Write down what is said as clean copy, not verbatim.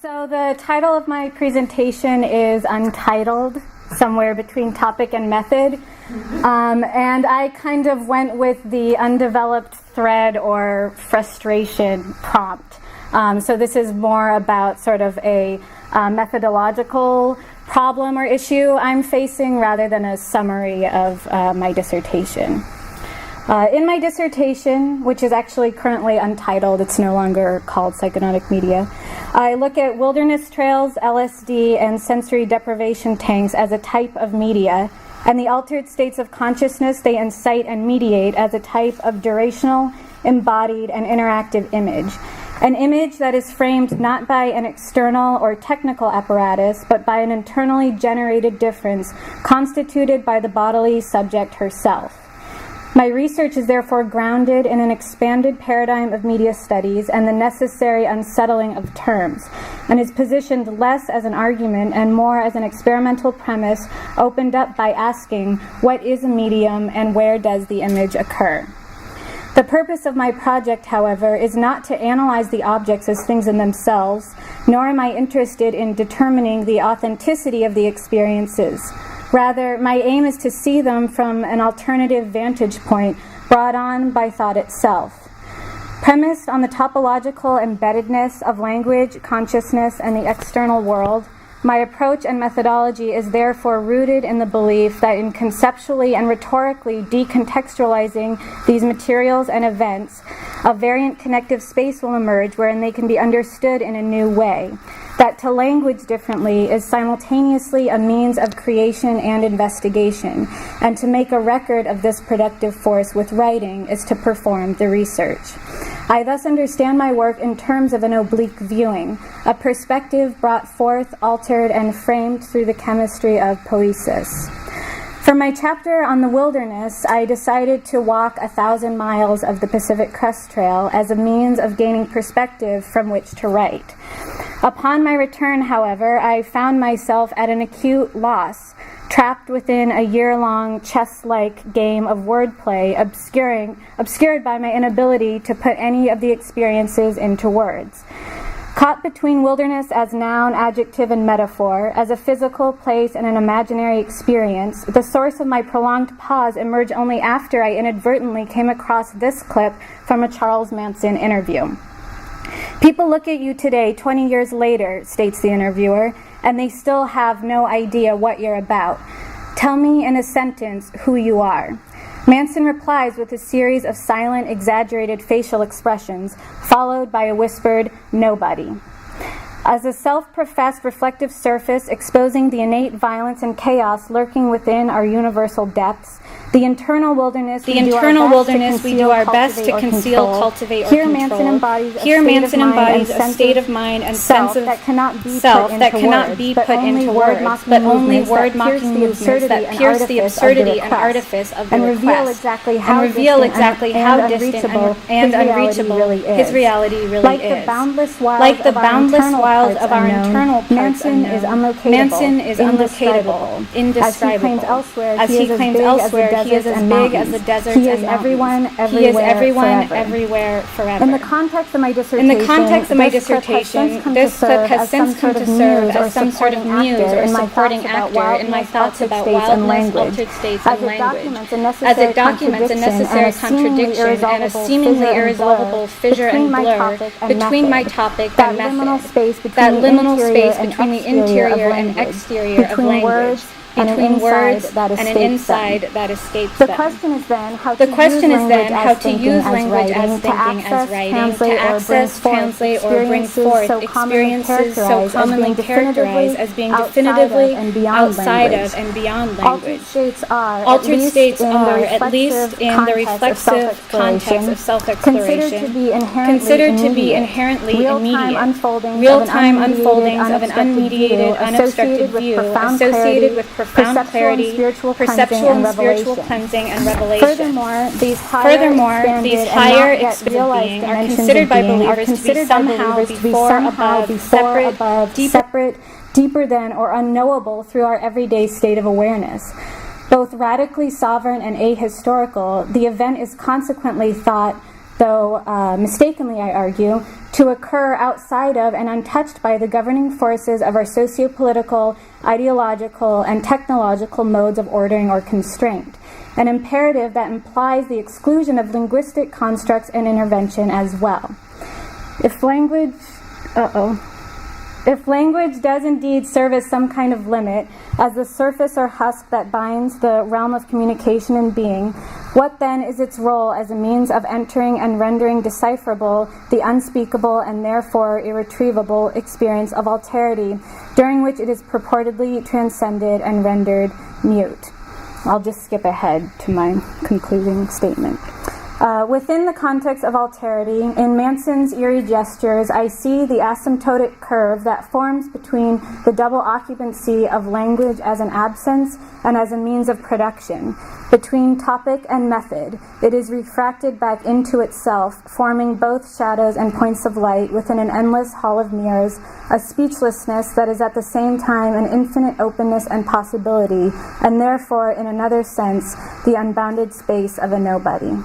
So the title of my presentation is Untitled, somewhere between topic and method. And I kind of went with the undeveloped thread or frustration prompt. So this is more about sort of a methodological problem or issue I'm facing rather than a summary of my dissertation. In my dissertation, which is actually currently untitled, it's no longer called Psychonautic Media, I look at wilderness trails, LSD, and sensory deprivation tanks as a type of media, and the altered states of consciousness they incite and mediate as a type of durational, embodied, and interactive image. An image that is framed not by an external or technical apparatus, but by an internally generated difference constituted by the bodily subject herself. My research is therefore grounded in an expanded paradigm of media studies and the necessary unsettling of terms, and is positioned less as an argument and more as an experimental premise opened up by asking, what is a medium and where does the image occur? The purpose of my project, however, is not to analyze the objects as things in themselves, nor am I interested in determining the authenticity of the experiences. Rather, my aim is to see them from an alternative vantage point brought on by thought itself. Premised on the topological embeddedness of language, consciousness, and the external world, my approach and methodology is therefore rooted in the belief that in conceptually and rhetorically decontextualizing these materials and events, a variant connective space will emerge wherein they can be understood in a new way. That to language differently is simultaneously a means of creation and investigation, and to make a record of this productive force with writing is to perform the research. I thus understand my work in terms of an oblique viewing, a perspective brought forth, altered, and framed through the chemistry of poesis. For my chapter on the wilderness, I decided to walk 1,000 miles of the Pacific Crest Trail as a means of gaining perspective from which to write. Upon my return, however, I found myself at an acute loss, trapped within a year-long chess-like game of wordplay, obscured by my inability to put any of the experiences into words. Caught between wilderness as noun, adjective, and metaphor, as a physical place and an imaginary experience, the source of my prolonged pause emerged only after I inadvertently came across this clip from a Charles Manson interview. People look at you today, 20 years later, states the interviewer, and they still have no idea what you're about. Tell me in a sentence who you are. Manson replies with a series of silent, exaggerated facial expressions, followed by a whispered, nobody. As a self-professed reflective surface exposing the innate violence and chaos lurking within our universal depths, the internal wilderness we do our best to conceal, cultivate, or control. Here Manson embodies a state of mind and sense of that cannot be put into words, but only word-mocking movements that pierce the absurdity and artifice of the request, and reveal exactly how distant and unreachable his reality really is. Like the boundless wilds of our internal parts unknown, Manson is unlocatable, indescribable. As he claims elsewhere, he is as big as the deserts and mountains. He is everyone, everywhere, forever. In the context of my dissertation, this clip has since come to serve as some sort of muse or supporting actor in my thoughts about wildness, altered states, and language, as it documents a necessary contradiction and a seemingly irresolvable fissure and blur between my topic and method, that liminal space between the interior and exterior of language, between words and an inside that escapes them. The question is then how to use language as thinking, as writing, to access, translate, or bring forth experiences so commonly characterized as being definitively outside of and beyond language. Altered states are, at least in the reflexive context of self-exploration, considered to be inherently immediate, real-time unfoldings of an unmediated, unobstructed view associated with profound clarity, perceptual and spiritual cleansing and revelation. Furthermore, these higher expanded beings are considered by believers to be somehow before, above, separate, deeper than, or unknowable through our everyday state of awareness. Both radically sovereign and ahistorical, the event is consequently thought, though mistakenly I argue, to occur outside of and untouched by the governing forces of our socio-political, ideological, and technological modes of ordering or constraint, an imperative that implies the exclusion of linguistic constructs and intervention as well. If language does indeed serve as some kind of limit, as the surface or husk that binds the realm of communication and being, what then is its role as a means of entering and rendering decipherable the unspeakable and therefore irretrievable experience of alterity, during which it is purportedly transcended and rendered mute? I'll just skip ahead to my concluding statement. Within the context of alterity, in Manson's eerie gestures, I see the asymptotic curve that forms between the double occupancy of language as an absence and as a means of production. Between topic and method, it is refracted back into itself, forming both shadows and points of light within an endless hall of mirrors, a speechlessness that is at the same time an infinite openness and possibility, and therefore, in another sense, the unbounded space of a nobody.